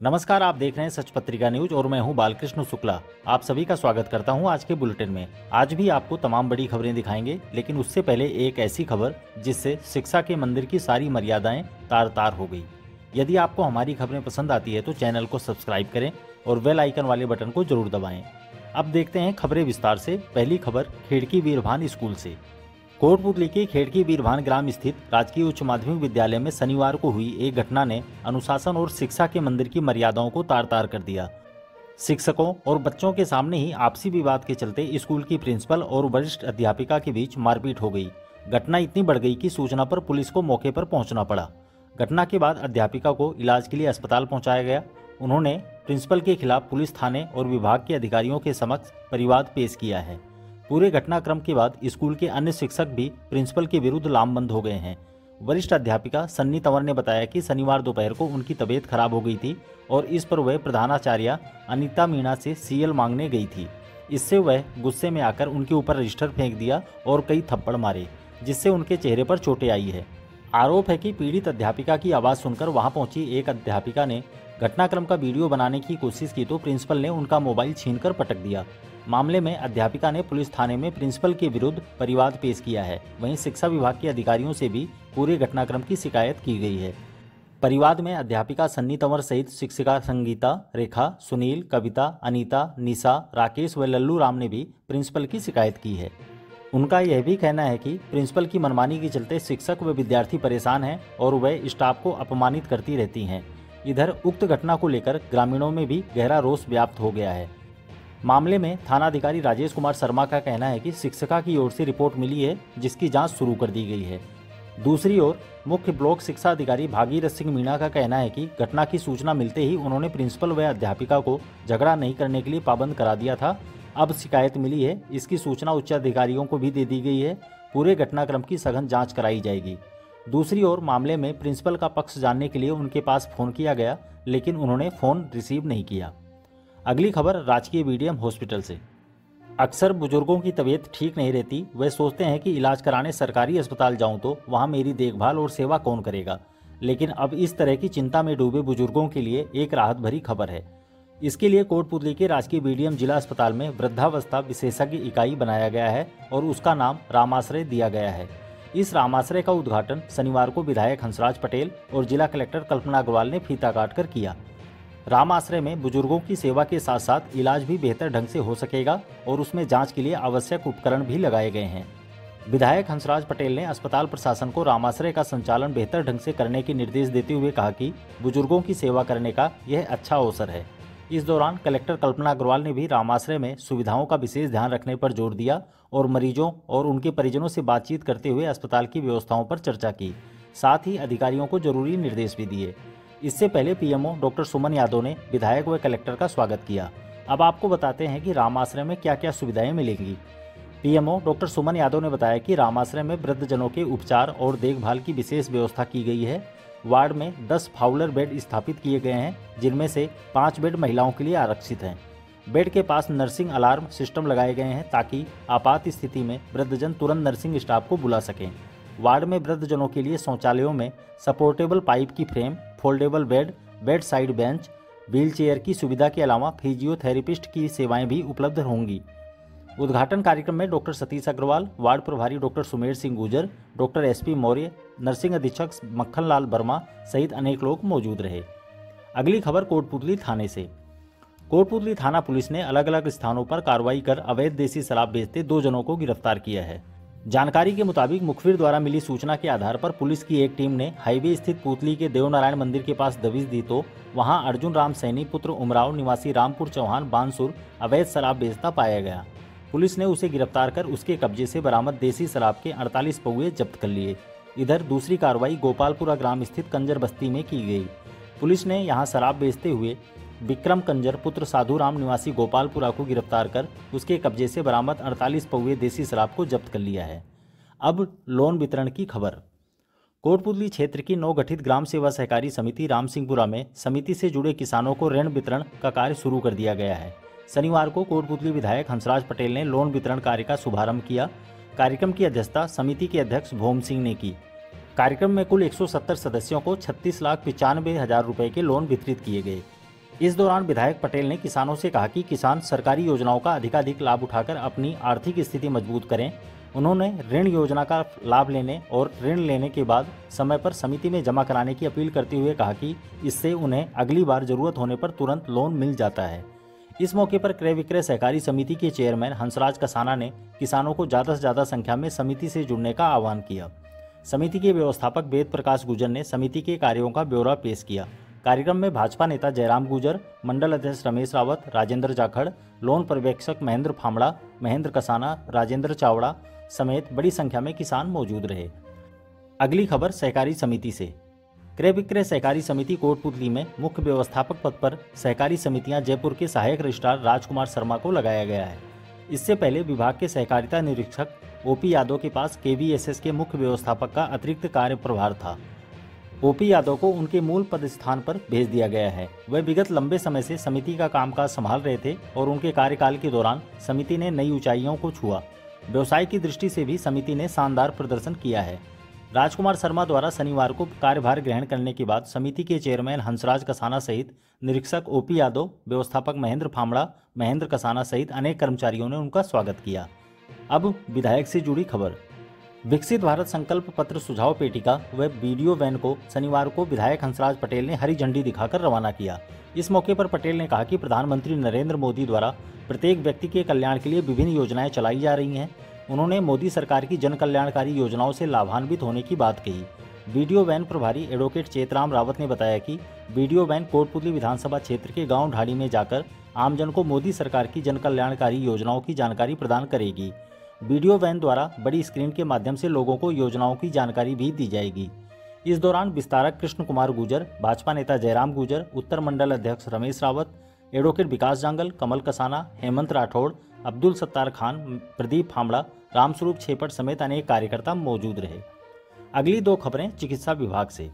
नमस्कार, आप देख रहे हैं सच पत्रिका न्यूज और मैं हूं बालकृष्ण शुक्ला। आप सभी का स्वागत करता हूं आज के बुलेटिन में। आज भी आपको तमाम बड़ी खबरें दिखाएंगे, लेकिन उससे पहले एक ऐसी खबर जिससे शिक्षा के मंदिर की सारी मर्यादाएं तार तार हो गई। यदि आपको हमारी खबरें पसंद आती है तो चैनल को सब्सक्राइब करें और बेल आइकन वाले बटन को जरूर दबाएं। अब देखते हैं खबरें विस्तार से। पहली खबर खेड़की वीरभान स्कूल से। कोटपुतली के खेड़की वीरभान ग्राम स्थित राजकीय उच्च माध्यमिक विद्यालय में शनिवार को हुई एक घटना ने अनुशासन और शिक्षा के मंदिर की मर्यादाओं को तार तार कर दिया। शिक्षकों और बच्चों के सामने ही आपसी विवाद के चलते स्कूल की प्रिंसिपल और वरिष्ठ अध्यापिका के बीच मारपीट हो गई। घटना इतनी बढ़ गई कि सूचना पर पुलिस को मौके पर पहुंचना पड़ा। घटना के बाद अध्यापिका को इलाज के लिए अस्पताल पहुंचाया गया। उन्होंने प्रिंसिपल के खिलाफ पुलिस थाने और विभाग के अधिकारियों के समक्ष परिवाद पेश किया है। पूरे घटनाक्रम के बाद स्कूल के अन्य शिक्षक भी प्रिंसिपल के विरुद्ध लामबंद हो गए हैं। वरिष्ठ अध्यापिका सन्नी तंवर ने बताया कि शनिवार दोपहर को उनकी तबीयत खराब हो गई थी और इस पर वह प्रधानाचार्य अनीता मीणा से सीएल मांगने गई थी। इससे वह गुस्से में आकर उनके ऊपर रजिस्टर फेंक दिया और कई थप्पड़ मारे, जिससे उनके चेहरे पर चोटें आई है। आरोप है कि पीड़ित अध्यापिका की आवाज़ सुनकर वहां पहुंची एक अध्यापिका ने घटनाक्रम का वीडियो बनाने की कोशिश की तो प्रिंसिपल ने उनका मोबाइल छीनकर पटक दिया। मामले में अध्यापिका ने पुलिस थाने में प्रिंसिपल के विरुद्ध परिवाद पेश किया है। वहीं शिक्षा विभाग के अधिकारियों से भी पूरे घटनाक्रम की शिकायत की गई है। परिवाद में अध्यापिका सन्नी तंवर सहित शिक्षिका संगीता, रेखा, सुनील, कविता, अनीता, निशा, राकेश व लल्लू राम ने भी प्रिंसिपल की शिकायत की है। उनका यह भी कहना है कि प्रिंसिपल की मनमानी के चलते शिक्षक व विद्यार्थी परेशान हैं और वह स्टाफ को अपमानित करती रहती हैं। इधर उक्त घटना को लेकर ग्रामीणों में भी गहरा रोष व्याप्त हो गया है। मामले में थानाधिकारी राजेश कुमार शर्मा का कहना है कि शिक्षिका की ओर से रिपोर्ट मिली है, जिसकी जांच शुरू कर दी गई है। दूसरी ओर मुख्य ब्लॉक शिक्षा अधिकारी भागीरथ सिंह मीणा का कहना है कि घटना की सूचना मिलते ही उन्होंने प्रिंसिपल व अध्यापिका को झगड़ा नहीं करने के लिए पाबंद करा दिया था। अब शिकायत मिली है, इसकी सूचना उच्च अधिकारियों को भी दे दी गई है। पूरे घटनाक्रम की सघन जाँच कराई जाएगी। दूसरी ओर मामले में प्रिंसिपल का पक्ष जानने के लिए उनके पास फ़ोन किया गया, लेकिन उन्होंने फ़ोन रिसीव नहीं किया। अगली खबर राजकीय बीडीएम हॉस्पिटल से। अक्सर बुजुर्गों की तबीयत ठीक नहीं रहती, वे सोचते हैं कि इलाज कराने सरकारी अस्पताल जाऊं तो वहां मेरी देखभाल और सेवा कौन करेगा। लेकिन अब इस तरह की चिंता में डूबे बुजुर्गों के लिए एक राहत भरी खबर है। इसके लिए कोटपुतली के राजकीय बीडीएम जिला अस्पताल में वृद्धावस्था विशेषज्ञ इकाई बनाया गया है और उसका नाम रामाश्रय दिया गया है। इस रामाश्रय का उद्घाटन शनिवार को विधायक हंसराज पटेल और जिला कलेक्टर कल्पना अग्रवाल ने फीता काटकर किया। राम आश्रय में बुजुर्गों की सेवा के साथ साथ इलाज भी बेहतर ढंग से हो सकेगा और उसमें जांच के लिए आवश्यक उपकरण भी लगाए गए हैं। विधायक हंसराज पटेल ने अस्पताल प्रशासन को रामाश्रय का संचालन बेहतर ढंग से करने के निर्देश देते हुए कहा कि बुजुर्गों की सेवा करने का यह अच्छा अवसर है। इस दौरान कलेक्टर कल्पना अग्रवाल ने भी रामाश्रय में सुविधाओं का विशेष ध्यान रखने पर जोर दिया और मरीजों और उनके परिजनों से बातचीत करते हुए अस्पताल की व्यवस्थाओं पर चर्चा की। साथ ही अधिकारियों को जरूरी निर्देश भी दिए। इससे पहले पीएमओ डॉक्टर सुमन यादव ने विधायक व कलेक्टर का स्वागत किया। अब आपको बताते हैं कि राम आश्रय में क्या क्या सुविधाएं मिलेंगी। पीएमओ डॉक्टर सुमन यादव ने बताया कि राम आश्रय में वृद्धजनों के उपचार और देखभाल की विशेष व्यवस्था की गई है। वार्ड में 10 फाउलर बेड स्थापित किए गए हैं, जिनमें से 5 बेड महिलाओं के लिए आरक्षित हैं। बेड के पास नर्सिंग अलार्म सिस्टम लगाए गए हैं ताकि आपात स्थिति में वृद्धजन तुरंत नर्सिंग स्टाफ को बुला सकें। वार्ड में वृद्धजनों के लिए शौचालयों में सपोर्टेबल पाइप की frame, foldable bed, bed side bench, wheel chair की सुविधा के अलावा फिजियोथेरेपिस्ट की सेवाएं भी उपलब्ध होंगी। उद्घाटन कार्यक्रम में डॉक्टर सतीश अग्रवाल, वार्ड प्रभारी doctor Sumer Singh Gurjar, doctor SP Maurya, nursing अधीक्षक मक्खन लाल वर्मा सहित अनेक लोग मौजूद रहे। अगली खबर कोटपुतली थाने से। कोटपुतली थाना पुलिस ने अलग अलग स्थानों पर कार्रवाई कर अवैध देसी शराब बेचते 2 जनों को गिरफ्तार किया है। जानकारी के मुताबिक मुखबिर द्वारा मिली सूचना के आधार पर पुलिस की एक टीम ने हाईवे स्थित पुतली के देवनारायण मंदिर के पास दबिश दी तो वहां अर्जुन राम सैनी पुत्र उमराव निवासी रामपुर चौहान बानसुर अवैध शराब बेचता पाया गया। पुलिस ने उसे गिरफ्तार कर उसके कब्जे से बरामद देसी शराब के 48 पौवे जब्त कर लिए। इधर दूसरी कार्रवाई गोपालपुरा ग्राम स्थित कंजर बस्ती में की गई। पुलिस ने यहां शराब बेचते हुए विक्रम कंजर पुत्र साधु राम निवासी गोपालपुरा को गिरफ्तार कर उसके कब्जे से बरामद 48 पौवे देसी शराब को जब्त कर लिया है। अब लोन वितरण की खबर। कोटपुतली क्षेत्र की नवगठित ग्राम सेवा सहकारी समिति रामसिंहपुरा में समिति से जुड़े किसानों को ऋण वितरण का कार्य शुरू कर दिया गया है। शनिवार को कोटपुतली विधायक हंसराज पटेल ने लोन वितरण कार्य का शुभारंभ किया। कार्यक्रम की अध्यक्षता समिति के अध्यक्ष भोम सिंह ने की। कार्यक्रम में कुल 170 सदस्यों को 36,95,000 रुपए के लोन वितरित किए गए। इस दौरान विधायक पटेल ने किसानों से कहा कि किसान सरकारी योजनाओं का अधिकाधिक लाभ उठाकर अपनी आर्थिक स्थिति मजबूत करें। उन्होंने ऋण योजना का लाभ लेने और ऋण लेने के बाद समय पर समिति में जमा कराने की अपील करते हुए कहा कि इससे उन्हें अगली बार जरूरत होने पर तुरंत लोन मिल जाता है। इस मौके पर क्रय विक्रय सहकारी समिति के चेयरमैन हंसराज कसाना ने किसानों को ज़्यादा से ज़्यादा संख्या में समिति से जुड़ने का आह्वान किया। समिति के व्यवस्थापक वेद प्रकाश गुर्जर ने समिति के कार्यों का ब्यौरा पेश किया। कार्यक्रम में भाजपा नेता जयराम गुर्जर, मंडल अध्यक्ष रमेश रावत, राजेंद्र जाखड़, लोन पर्यवेक्षक महेंद्र फामड़ा, महेंद्र कसाना, राजेंद्र चावड़ा समेत बड़ी संख्या में किसान मौजूद रहे। अगली खबर सहकारी समिति से। क्रय विक्रय सहकारी समिति कोटपुतली में मुख्य व्यवस्थापक पद पर सहकारी समितियां जयपुर के सहायक रजिस्ट्रार राजकुमार शर्मा को लगाया गया है। इससे पहले विभाग के सहकारिता निरीक्षक ओपी यादव के पास केवीएसएस के मुख्य व्यवस्थापक का अतिरिक्त कार्य प्रभार था। ओपी यादव को उनके मूल पद स्थान पर भेज दिया गया है। वह विगत लंबे समय से समिति का कामकाज संभाल रहे थे और उनके कार्यकाल के दौरान समिति ने नई ऊंचाइयों को छुआ। व्यवसाय की दृष्टि से भी समिति ने शानदार प्रदर्शन किया है। राजकुमार शर्मा द्वारा शनिवार को कार्यभार ग्रहण करने के बाद समिति के चेयरमैन हंसराज कसाना सहित निरीक्षक ओपी यादव, व्यवस्थापक महेंद्र फामड़ा, महेंद्र कसाना सहित अनेक कर्मचारियों ने उनका स्वागत किया। अब विधायक से जुड़ी खबर। विकसित भारत संकल्प पत्र सुझाव पेटिका व वीडियो वैन को शनिवार को विधायक हंसराज पटेल ने हरी झंडी दिखाकर रवाना किया। इस मौके पर पटेल ने कहा कि प्रधानमंत्री नरेंद्र मोदी द्वारा प्रत्येक व्यक्ति के कल्याण के लिए विभिन्न योजनाएं चलाई जा रही हैं। उन्होंने मोदी सरकार की जन कल्याणकारी योजनाओं से लाभान्वित होने की बात कही। वीडियो वैन प्रभारी एडवोकेट चेतराम रावत ने बताया कि वीडियो वैन कोटपुतली विधानसभा क्षेत्र के गांव ढाड़ी में जाकर आमजन को मोदी सरकार की जन कल्याणकारी योजनाओं की जानकारी प्रदान करेगी। वीडियो वैन द्वारा बड़ी स्क्रीन के माध्यम से लोगों को योजनाओं की जानकारी भी दी जाएगी। इस दौरान विस्तारक कृष्ण कुमार गुर्जर, भाजपा नेता जयराम गुर्जर, उत्तर मंडल अध्यक्ष रमेश रावत, एडवोकेट विकास जांगल, कमल कसाना, हेमंत राठौड़, अब्दुल सत्तार खान, प्रदीप फामड़ा, रामस्वरूप छेपट समेत अनेक कार्यकर्ता मौजूद रहे। अगली दो खबरें चिकित्सा विभाग से।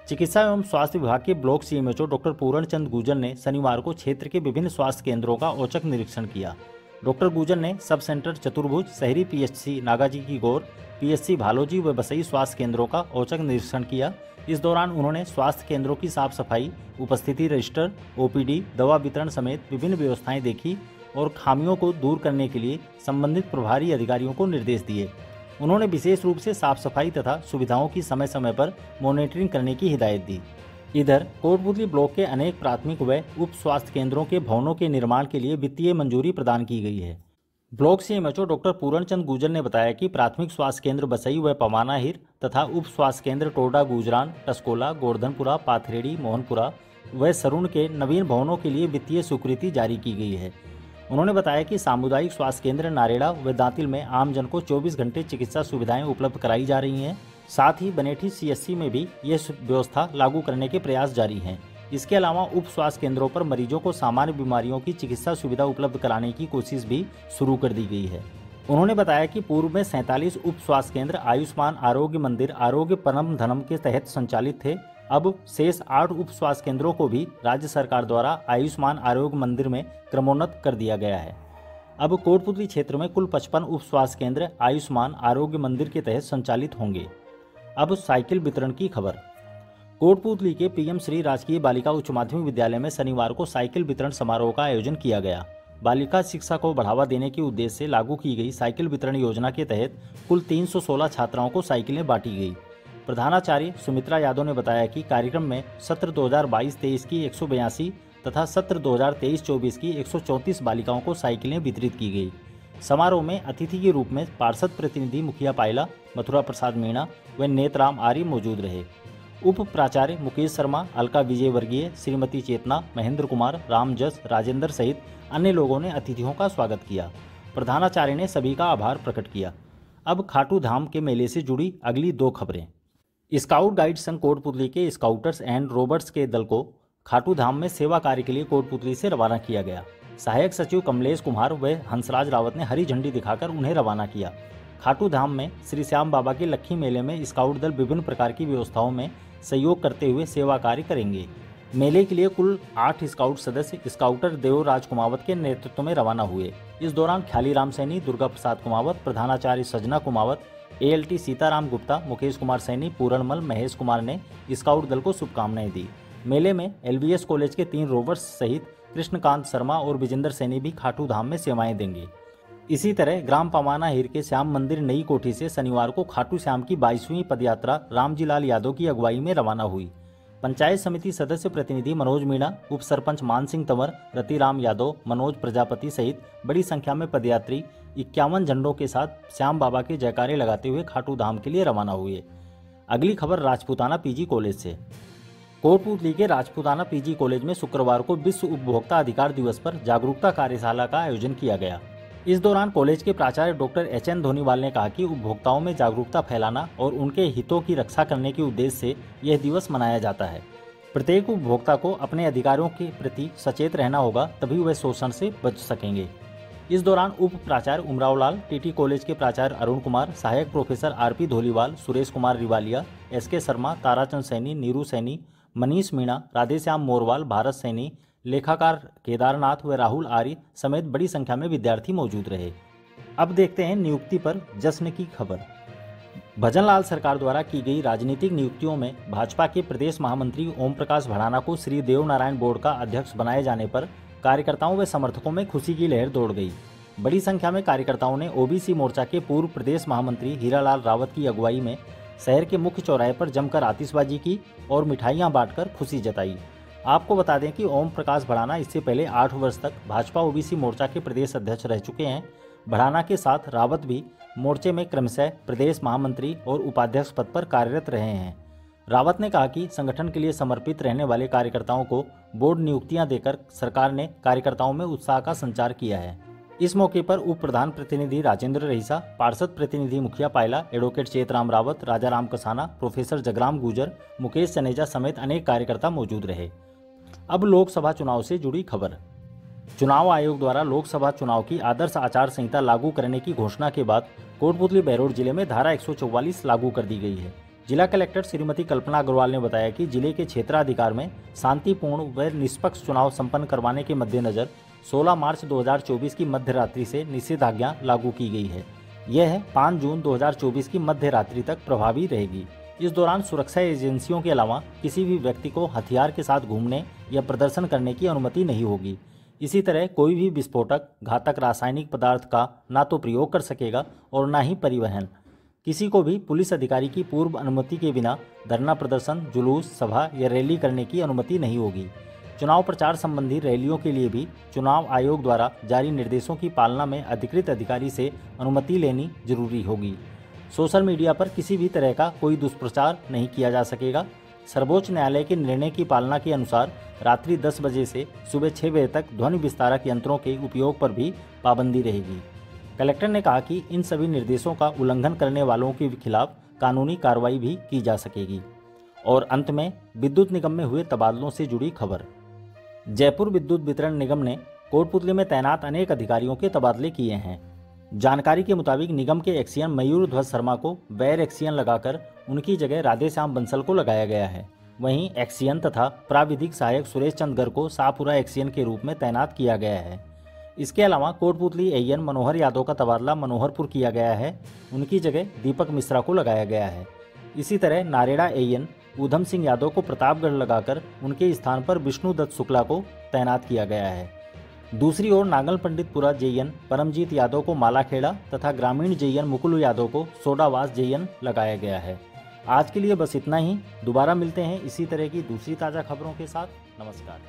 चिकित्सा एवं स्वास्थ्य विभाग के ब्लॉक सीएमएचओ डॉक्टर पूरण चंद गुर्जर ने शनिवार को क्षेत्र के विभिन्न स्वास्थ्य केंद्रों का औचक निरीक्षण किया। डॉक्टर गुर्जर ने सब सेंटर चतुर्भुज, शहरी पीएचसी नागाजी की गौर, पीएचसी भालोजी व बसई स्वास्थ्य केंद्रों का औचक निरीक्षण किया। इस दौरान उन्होंने स्वास्थ्य केंद्रों की साफ सफाई, उपस्थिति रजिस्टर, ओपीडी, दवा वितरण समेत विभिन्न व्यवस्थाएं देखी और खामियों को दूर करने के लिए संबंधित प्रभारी अधिकारियों को निर्देश दिए। उन्होंने विशेष रूप से साफ सफाई तथा सुविधाओं की समय समय पर मॉनिटरिंग करने की हिदायत दी। इधर कोटपुतली ब्लॉक के अनेक प्राथमिक व उप स्वास्थ्य केंद्रों के भवनों के निर्माण के लिए वित्तीय मंजूरी प्रदान की गई है। ब्लॉक सीएमएचओ डॉक्टर पूरण चंद गुर्जर ने बताया कि प्राथमिक स्वास्थ्य केंद्र बसई व पमानाहिर तथा उप स्वास्थ्य केंद्र टोडा गुजरान, टस्कोला, गोवर्धनपुरा, पाथरेडी, मोहनपुरा व सरुण के नवीन भवनों के लिए वित्तीय स्वीकृति जारी की गई है। उन्होंने बताया कि सामुदायिक स्वास्थ्य केंद्र नारेड़ा व दांतिल में आमजन को 24 घंटे चिकित्सा सुविधाएं उपलब्ध कराई जा रही हैं। साथ ही बनेठी सीएससी में भी यह व्यवस्था लागू करने के प्रयास जारी हैं। इसके अलावा उप स्वास्थ्य केंद्रों पर मरीजों को सामान्य बीमारियों की चिकित्सा सुविधा उपलब्ध कराने की कोशिश भी शुरू कर दी गई है। उन्होंने बताया कि पूर्व में 47 उप स्वास्थ्य केंद्र आयुष्मान आरोग्य मंदिर आरोग्य परम धनम के तहत संचालित थे। अब शेष 8 उप स्वास्थ्य केंद्रों को भी राज्य सरकार द्वारा आयुष्मान आरोग्य मंदिर में क्रमोन्नत कर दिया गया है। अब कोटपुतली क्षेत्र में कुल 55 उप स्वास्थ्य केंद्र आयुष्मान आरोग्य मंदिर के तहत संचालित होंगे। अब साइकिल वितरण की खबर। कोटपुतली के पीएम श्री राजकीय बालिका उच्च माध्यमिक विद्यालय में शनिवार को साइकिल वितरण समारोह का आयोजन किया गया। बालिका शिक्षा को बढ़ावा देने के उद्देश्य से लागू की गई साइकिल वितरण योजना के तहत कुल 316 छात्राओं को साइकिलें बांटी गई। प्रधानाचार्य सुमित्रा यादव ने बताया कि कार्यक्रम में सत्र 2022-23 की 182 तथा सत्र 2023-24 की 134 बालिकाओं को साइकिलें वितरित की गई। समारोह में अतिथि के रूप में पार्षद प्रतिनिधि मुखिया पायला, मथुरा प्रसाद मीणा व नेतराम आर्य मौजूद रहे। उप प्राचार्य मुकेश शर्मा, अलका विजय वर्गीय, श्रीमती चेतना, महेंद्र कुमार, राम जस, राजेंद्र सहित अन्य लोगों ने अतिथियों का स्वागत किया। प्रधानाचार्य ने सभी का आभार प्रकट किया। अब खाटू धाम के मेले से जुड़ी अगली दो खबरें। स्काउट गाइड संघ कोटपुतली के स्काउटर्स एंड रोबर्ट्स के दल को खाटू धाम में सेवा कार्य के लिए कोटपुतली से रवाना किया गया। सहायक सचिव कमलेश कुमार व हंसराज रावत ने हरी झंडी दिखाकर उन्हें रवाना किया। खाटू धाम में श्री श्याम बाबा के लक्खी मेले में स्काउट दल विभिन्न प्रकार की व्यवस्थाओं में सहयोग करते हुए सेवा कार्य करेंगे। मेले के लिए कुल 8 स्काउट सदस्य स्काउटर देवराज कुमावत के नेतृत्व में रवाना हुए। इस दौरान ख्याली राम सैनी, दुर्गा प्रसाद कुमावत, प्रधानाचार्य सजना कुमावत, एएलटी सीताराम गुप्ता, मुकेश कुमार सैनी, पूरणमल, महेश कुमार ने स्काउट दल को शुभकामनाएं दी। मेले में LVS कॉलेज के 3 रोवर्स सहित कृष्णकांत शर्मा और विजेंद्र सैनी भी खाटू धाम में सेवाएं देंगे। इसी तरह ग्राम पमाना हिर के श्याम मंदिर नई कोठी से शनिवार को खाटू श्याम की 22वीं पदयात्रा रामजी लाल यादव की अगुवाई में रवाना हुई। पंचायत समिति सदस्य प्रतिनिधि मनोज मीणा, उप सरपंच मान सिंह तंवर, रतिराम यादव, मनोज प्रजापति सहित बड़ी संख्या में पदयात्री 51 झंडों के साथ श्याम बाबा के जयकारे लगाते हुए खाटू धाम के लिए रवाना हुए। अगली खबर राजपूताना PG कॉलेज से। कोटपूतली के राजपूताना PG कॉलेज में शुक्रवार को विश्व उपभोक्ता अधिकार दिवस पर जागरूकता कार्यशाला का आयोजन किया गया। इस दौरान कॉलेज के प्राचार्य डॉक्टर HN धोनीवाल ने कहा कि उपभोक्ताओं में जागरूकता फैलाना और उनके हितों की रक्षा करने के उद्देश्य से यह दिवस मनाया जाता है। प्रत्येक उपभोक्ता को अपने अधिकारों के प्रति सचेत रहना होगा, तभी वह शोषण से बच सकेंगे। इस दौरान उप प्राचार्य उमराव लाल, TT कॉलेज के प्राचार्य अरुण कुमार, सहायक professor RP Dholiwal, Suresh Kumar Riwaliya, SK Sharma, Tarachand Saini, Neeru Saini, Manish Meena, Radheshyam Morwal, Bharat Saini, लेखाकार केदारनाथ व राहुल आर्य समेत बड़ी संख्या में विद्यार्थी मौजूद रहे। अब देखते हैं नियुक्ति पर जश्न की खबर। भजनलाल सरकार द्वारा की गई राजनीतिक नियुक्तियों में भाजपा के प्रदेश महामंत्री ओम प्रकाश भड़ाना को श्री देव नारायण बोर्ड का अध्यक्ष बनाए जाने पर कार्यकर्ताओं व समर्थकों में खुशी की लहर दौड़ गई। बड़ी संख्या में कार्यकर्ताओं ने OBC मोर्चा के पूर्व प्रदेश महामंत्री हीरालाल रावत की अगुवाई में शहर के मुख्य चौराहे पर जमकर आतिशबाजी की और मिठाइयां बांटकर खुशी जताई। आपको बता दें कि ओम प्रकाश भड़ाना इससे पहले 8 वर्ष तक भाजपा OBC मोर्चा के प्रदेश अध्यक्ष रह चुके हैं। भड़ाना के साथ रावत भी मोर्चे में क्रमशः प्रदेश महामंत्री और उपाध्यक्ष पद पर कार्यरत रहे हैं। रावत ने कहा कि संगठन के लिए समर्पित रहने वाले कार्यकर्ताओं को बोर्ड नियुक्तियां देकर सरकार ने कार्यकर्ताओं में उत्साह का संचार किया है। इस मौके पर उप प्रधान प्रतिनिधि राजेंद्र रईसा, पार्षद प्रतिनिधि मुखिया पायला, एडवोकेट चेतराम रावत, राजाराम कसाना, प्रोफेसर जगराम गुजर, मुकेश चनेजा समेत अनेक कार्यकर्ता मौजूद रहे। अब लोकसभा चुनाव से जुड़ी खबर। चुनाव आयोग द्वारा लोकसभा चुनाव की आदर्श आचार संहिता लागू करने की घोषणा के बाद कोटपूतली बहरोड जिले में धारा 144 लागू कर दी गई है। जिला कलेक्टर श्रीमती कल्पना अग्रवाल ने बताया कि जिले के क्षेत्राधिकार में शांतिपूर्ण व निष्पक्ष चुनाव संपन्न करवाने के मद्देनजर 16 मार्च 2024 की मध्य रात्रि से निषेधाज्ञा लागू की गई है। यह 5 जून 2024 की मध्य रात्रि तक प्रभावी रहेगी। इस दौरान सुरक्षा एजेंसियों के अलावा किसी भी व्यक्ति को हथियार के साथ घूमने या प्रदर्शन करने की अनुमति नहीं होगी। इसी तरह कोई भी विस्फोटक, घातक रासायनिक पदार्थ का ना तो प्रयोग कर सकेगा और ना ही परिवहन। किसी को भी पुलिस अधिकारी की पूर्व अनुमति के बिना धरना प्रदर्शन, जुलूस, सभा या रैली करने की अनुमति नहीं होगी। चुनाव प्रचार संबंधी रैलियों के लिए भी चुनाव आयोग द्वारा जारी निर्देशों की पालना में अधिकृत अधिकारी से अनुमति लेनी जरूरी होगी। सोशल मीडिया पर किसी भी तरह का कोई दुष्प्रचार नहीं किया जा सकेगा। सर्वोच्च न्यायालय के निर्णय की पालना के अनुसार रात्रि 10 बजे से सुबह 6 बजे तक ध्वनि विस्तारक यंत्रों के उपयोग पर भी पाबंदी रहेगी। कलेक्टर ने कहा कि इन सभी निर्देशों का उल्लंघन करने वालों के खिलाफ कानूनी कार्रवाई भी की जा सकेगी। और अंत में विद्युत निगम में हुए तबादलों से जुड़ी खबर। जयपुर विद्युत वितरण निगम ने कोटपूतली में तैनात अनेक अधिकारियों के तबादले किए हैं। जानकारी के मुताबिक निगम के एक्सियन मयूर ध्वज शर्मा को वैर एक्सियन लगाकर उनकी जगह राधेश्याम बंसल को लगाया गया है। वहीं एक्सियन तथा प्राविधिक सहायक सुरेश चंद गर को शाहपुरा एक्सियन के रूप में तैनात किया गया है। इसके अलावा कोटपूतली AN मनोहर यादव का तबादला मनोहरपुर किया गया है। उनकी जगह दीपक मिश्रा को लगाया गया है। इसी तरह नारेड़ा AN ऊधम सिंह यादव को प्रतापगढ़ लगाकर उनके स्थान पर विष्णु दत्त शुक्ला को तैनात किया गया है। दूसरी ओर नागल पंडितपुरा JN परमजीत यादव को मालाखेड़ा तथा ग्रामीण JN मुकुल यादव को सोडावास JN लगाया गया है। आज के लिए बस इतना ही। दोबारा मिलते हैं इसी तरह की दूसरी ताज़ा खबरों के साथ। नमस्कार।